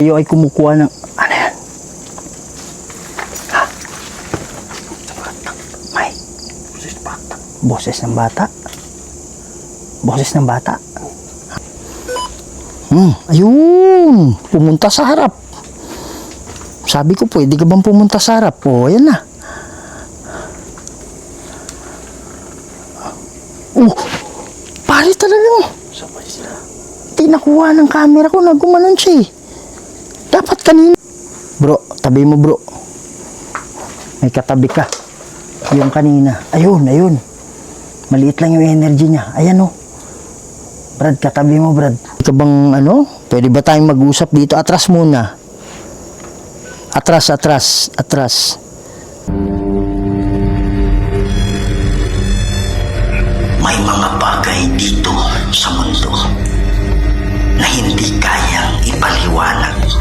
Tayo ay kumukuha ng... Ano yan? Ha? May... Boses ng bata. Boses ng bata. Ayun! Pumunta sa harap. Sabi ko, pwede ka bang pumunta sa harap? O, ayan na. Pare talagang. Hindi nakuha ng camera ko. Nagumanon siya eh. Dapat kanina. Bro, tabi mo bro. May katabi ka. Yung kanina. Ayun, ayun. Maliit lang yung energy niya. Ayan o. Brad, katabi mo Brad. Ika bang ano? Pwede ba tayong mag-usap dito? Atras muna. Atras, atras, atras. May mga bagay dito sa mundo na hindi kayang ipaliwanag